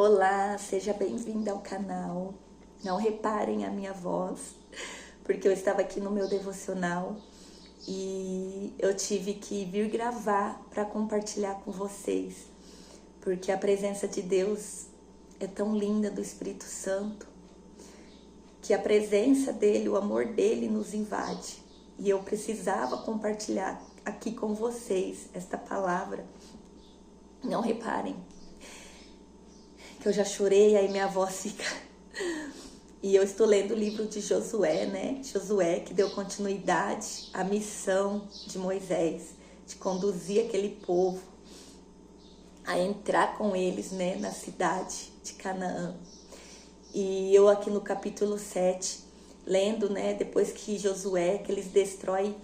Olá, seja bem-vinda ao canal. Não reparem a minha voz, porque eu estava aqui no meu devocional e eu tive que vir gravar para compartilhar com vocês, porque a presença de Deus é tão linda, do Espírito Santo, que a presença dele, o amor dele nos invade. E eu precisava compartilhar aqui com vocês esta palavra. Não reparem que eu já chorei, aí minha voz fica... E eu estou lendo o livro de Josué, né? Josué, que deu continuidade à missão de Moisés, de conduzir aquele povo a entrar com eles, né, na cidade de Canaã. E eu aqui no capítulo 7, lendo, né, depois que Josué, que eles destroem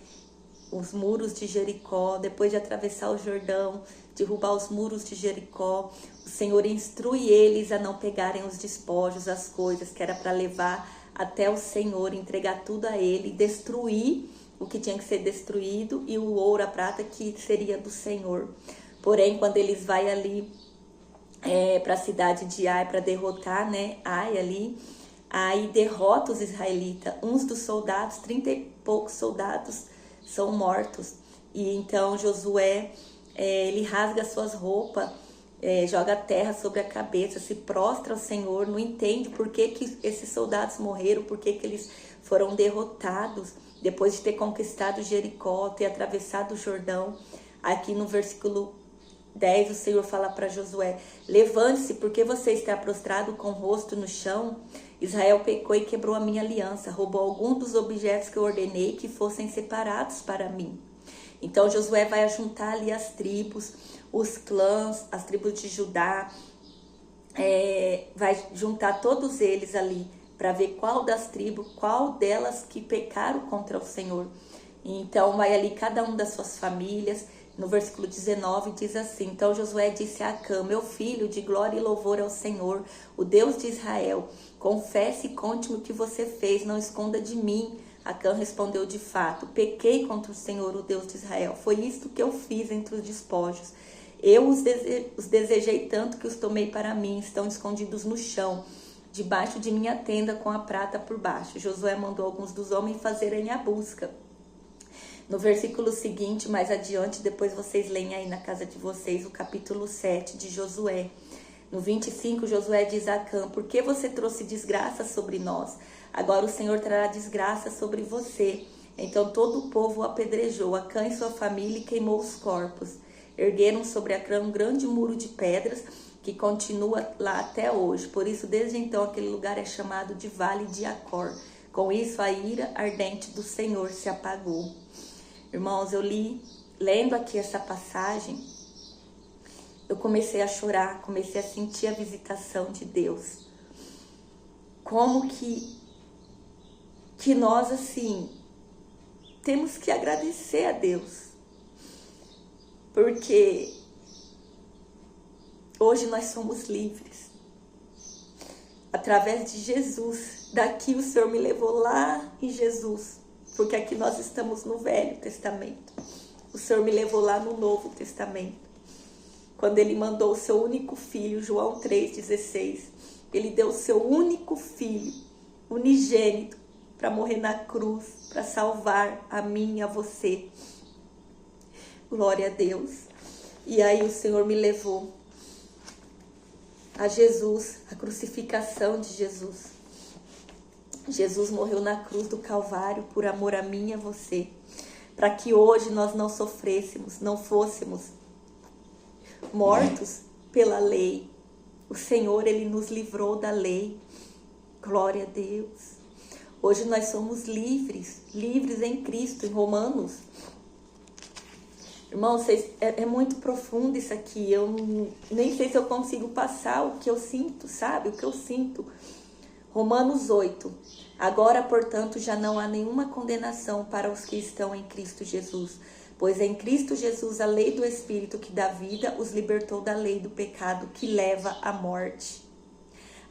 os muros de Jericó, depois de atravessar o Jordão, derrubar os muros de Jericó, o Senhor instrui eles a não pegarem os despojos, as coisas que era para levar até o Senhor, entregar tudo a ele, destruir o que tinha que ser destruído e o ouro, a prata que seria do Senhor. Porém, quando eles vão ali para a cidade de Ai, para derrotar, né, Ai ali, aí derrota os israelitas, uns dos soldados, 30 e poucos soldados são mortos. E então Josué, ele rasga suas roupas, joga a terra sobre a cabeça, se prostra ao Senhor, não entende por que esses soldados morreram, por que eles foram derrotados, depois de ter conquistado Jericó, ter atravessado o Jordão. Aqui no versículo 10, o Senhor fala para Josué: levante-se, porque você está prostrado com o rosto no chão. Israel pecou e quebrou a minha aliança, roubou algum dos objetos que eu ordenei que fossem separados para mim. Então Josué vai juntar ali as tribos, os clãs, as tribos de Judá, vai juntar todos eles ali para ver qual das tribos, qual delas que pecaram contra o Senhor. Então vai ali cada um das suas famílias. No versículo 19 diz assim: então Josué disse a Acã, meu filho, de glória e louvor ao Senhor, o Deus de Israel, confesse e conte-me o que você fez, não esconda de mim. Acã respondeu: de fato, pequei contra o Senhor, o Deus de Israel. Foi isto que eu fiz entre os despojos. Eu os desejei tanto que os tomei para mim, estão escondidos no chão, debaixo de minha tenda, com a prata por baixo. Josué mandou alguns dos homens fazerem a busca. No versículo seguinte, mais adiante, depois vocês leem aí na casa de vocês, o capítulo 7 de Josué. No 25, Josué diz a Acã: por que você trouxe desgraça sobre nós? Agora o Senhor trará desgraça sobre você. Então todo o povo o apedrejou, Acã e sua família, e queimou os corpos. Ergueram sobre Acã um grande muro de pedras, que continua lá até hoje. Por isso, desde então, aquele lugar é chamado de Vale de Acor. Com isso, a ira ardente do Senhor se apagou. Irmãos, lendo aqui essa passagem, eu comecei a chorar, comecei a sentir a visitação de Deus. Como que nós, assim, temos que agradecer a Deus. Porque hoje nós somos livres. Através de Jesus. Daqui o Senhor me levou lá em Jesus. Porque aqui nós estamos no Velho Testamento. O Senhor me levou lá no Novo Testamento. Quando Ele mandou o seu único filho, João 3,16. Ele deu o seu único filho, unigênito, para morrer na cruz, para salvar a mim e a você. Glória a Deus. E aí o Senhor me levou a Jesus, a crucificação de Jesus. Jesus morreu na cruz do Calvário por amor a mim e a você, para que hoje nós não sofrêssemos, não fôssemos mortos pela lei. O Senhor, Ele nos livrou da lei. Glória a Deus. Hoje nós somos livres, livres em Cristo, em Romanos. Irmãos, é muito profundo isso aqui. Eu nem sei se eu consigo passar o que eu sinto, sabe? O que eu sinto. Romanos 8. Agora, portanto, já não há nenhuma condenação para os que estão em Cristo Jesus. Pois em Cristo Jesus a lei do Espírito que dá vida os libertou da lei do pecado que leva à morte.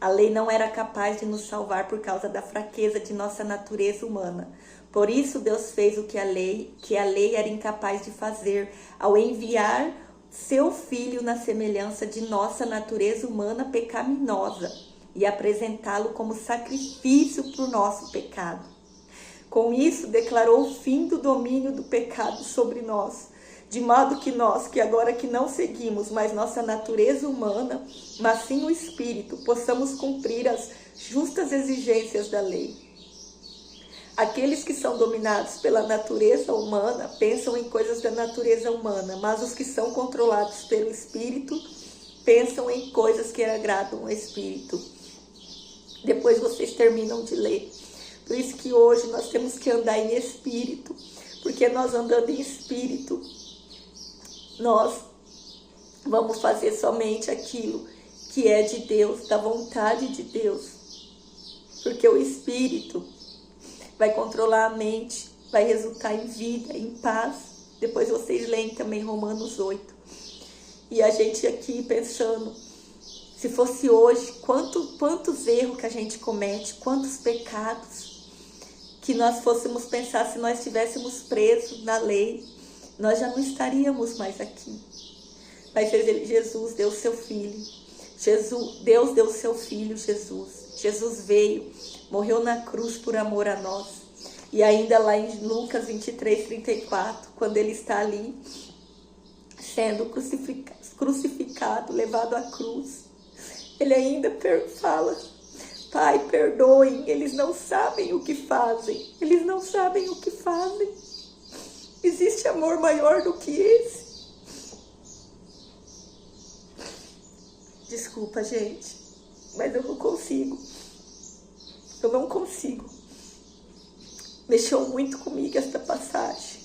A lei não era capaz de nos salvar por causa da fraqueza de nossa natureza humana. Por isso Deus fez o que a lei era incapaz de fazer, ao enviar seu Filho na semelhança de nossa natureza humana pecaminosa e apresentá-lo como sacrifício por nosso pecado. Com isso, declarou o fim do domínio do pecado sobre nós, de modo que nós, que agora que não seguimos mais nossa natureza humana, mas sim o Espírito, possamos cumprir as justas exigências da lei. Aqueles que são dominados pela natureza humana pensam em coisas da natureza humana, mas os que são controlados pelo Espírito pensam em coisas que agradam ao Espírito. Depois vocês terminam de ler. Por isso que hoje nós temos que andar em Espírito, porque nós andando em Espírito, nós vamos fazer somente aquilo que é de Deus, da vontade de Deus. Porque o Espírito vai controlar a mente, vai resultar em vida, em paz. Depois vocês leem também Romanos 8. E a gente aqui pensando, se fosse hoje, quantos erros que a gente comete, quantos pecados, que nós fôssemos pensar se nós estivéssemos presos na lei, nós já não estaríamos mais aqui. Mas Jesus deu seu Filho. Deus deu seu Filho, Jesus. Jesus veio, morreu na cruz por amor a nós. E ainda lá em Lucas 23:34, quando ele está ali, sendo crucificado, levado à cruz, ele ainda fala: Pai, perdoem, eles não sabem o que fazem. Eles não sabem o que fazem. Existe amor maior do que esse? Desculpa, gente, mas eu não consigo. Eu não consigo. Mexeu muito comigo esta passagem.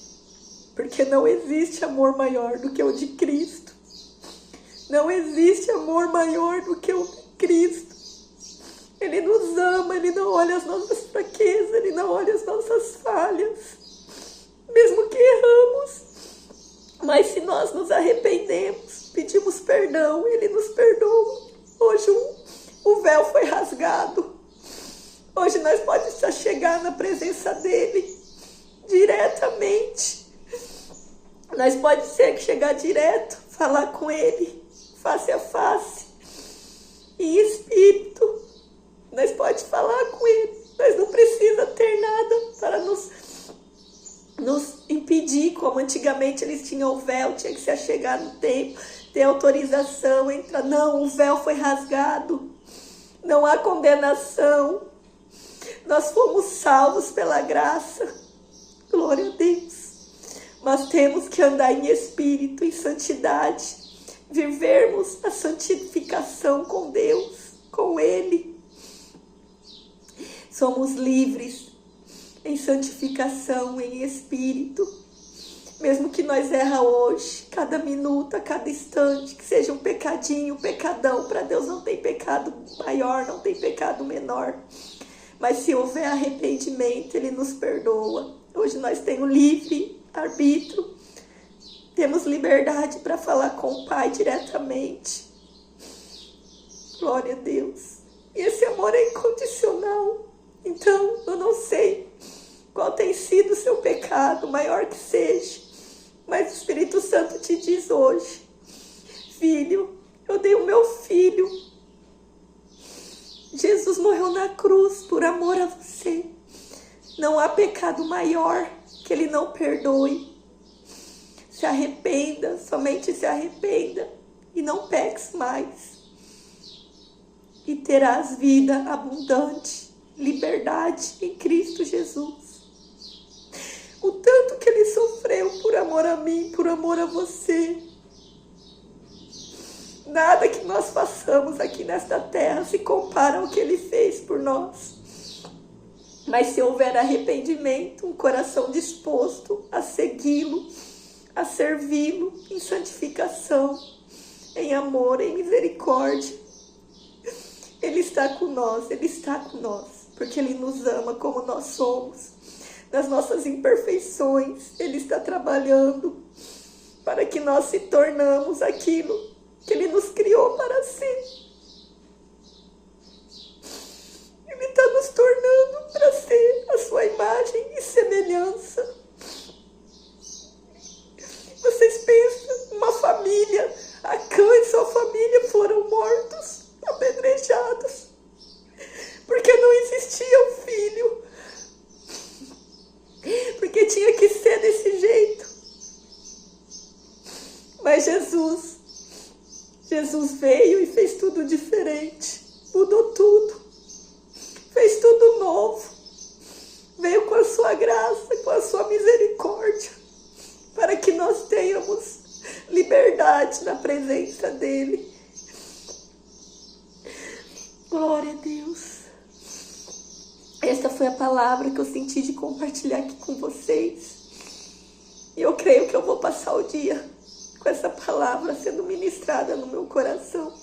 Porque não existe amor maior do que o de Cristo. Não existe amor maior do que o de Cristo. Ele nos ama, Ele não olha as nossas fraquezas, Ele não olha as nossas falhas. Mesmo que erramos. Mas se nós nos arrependemos, pedimos perdão, Ele nos perdoa. Hoje o véu foi rasgado. Hoje nós podemos chegar na presença dEle diretamente. Nós podemos chegar direto, falar com Ele, face a face, em espírito. Nós podemos falar com Ele. Nós não precisa ter nada para nos impedir, como antigamente eles tinham o véu, tinha que se achegar no templo, ter autorização, entrar. Não, o véu foi rasgado. Não há condenação. Nós fomos salvos pela graça. Glória a Deus. Mas temos que andar em espírito, em santidade. Vivermos a santificação com Deus, com Ele. Somos livres em santificação, em espírito. Mesmo que nós erra hoje, cada minuto, a cada instante, que seja um pecadinho, um pecadão. Para Deus não tem pecado maior, não tem pecado menor. Mas se houver arrependimento, Ele nos perdoa. Hoje nós temos livre arbítrio. Temos liberdade para falar com o Pai diretamente. Glória a Deus. E esse amor é incondicional. Então, eu não sei qual tem sido o seu pecado, maior que seja. Mas o Espírito Santo te diz hoje: filho, eu dei o meu filho. Jesus morreu na cruz por amor a você. Não há pecado maior que Ele não perdoe. Se arrependa, somente se arrependa e não peques mais. E terás vida abundante, liberdade em Cristo Jesus. O tanto que Ele sofreu por amor a mim, por amor a você. Nada que nós façamos aqui nesta terra se compara ao que Ele fez por nós. Mas se houver arrependimento, um coração disposto a segui-lo, a servi-lo em santificação, em amor, em misericórdia, Ele está com nós, Ele está com nós, porque Ele nos ama como nós somos. Nas nossas imperfeições, Ele está trabalhando para que nós se tornamos aquilo que Ele nos criou para ser. Ele está nos tornando para ser a sua imagem e semelhança. Vocês pensam, uma família Glória a Deus. Esta foi a palavra que eu senti de compartilhar aqui com vocês. E eu creio que eu vou passar o dia com essa palavra sendo ministrada no meu coração.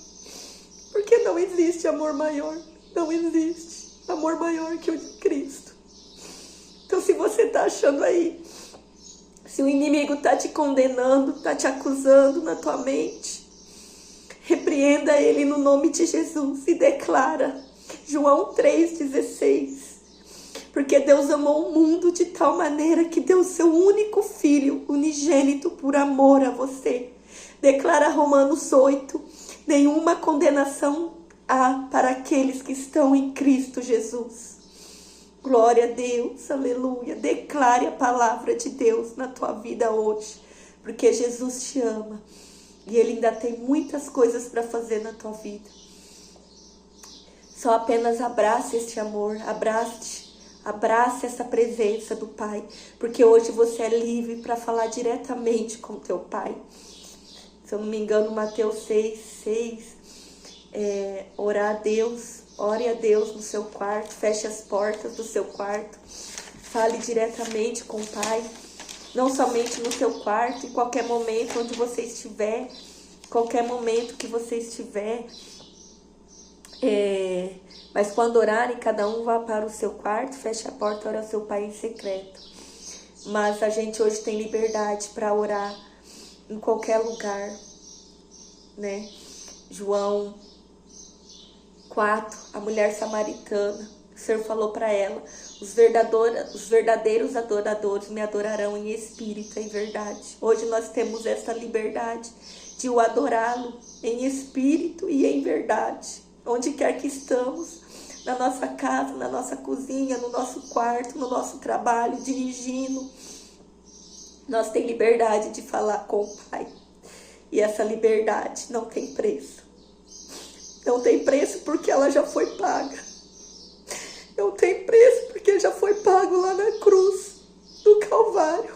Porque não existe amor maior. Não existe amor maior que o de Cristo. Então, se você está achando aí, se o inimigo está te condenando, está te acusando na tua mente, repreenda ele no nome de Jesus e declara João 3,16. Porque Deus amou o mundo de tal maneira que deu seu único filho, unigênito, por amor a você. Declara Romanos 8, nenhuma condenação há para aqueles que estão em Cristo Jesus. Glória a Deus, aleluia. Declare a palavra de Deus na tua vida hoje, porque Jesus te ama e Ele ainda tem muitas coisas para fazer na tua vida. Só apenas abrace este amor, abrace essa presença do Pai, porque hoje você é livre para falar diretamente com teu Pai. Se eu não me engano, Mateus 6, orar a Deus, ore a Deus no seu quarto, feche as portas do seu quarto, fale diretamente com o Pai, não somente no seu quarto, em qualquer momento onde você estiver, qualquer momento que você estiver, mas quando orarem, cada um vá para o seu quarto, feche a porta, ore ao seu Pai em secreto. Mas a gente hoje tem liberdade para orar em qualquer lugar, né? João 4, a mulher samaritana, o Senhor falou para ela, os verdadeiros adoradores me adorarão em espírito e em verdade. Hoje nós temos essa liberdade de o adorá-lo em espírito e em verdade. Onde quer que estamos, na nossa casa, na nossa cozinha, no nosso quarto, no nosso trabalho, dirigindo, nós temos liberdade de falar com o Pai. E essa liberdade não tem preço. Não tem preço porque ela já foi paga. Não tem preço porque já foi pago lá na cruz do Calvário.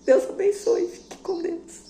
Deus abençoe. Fique com Deus.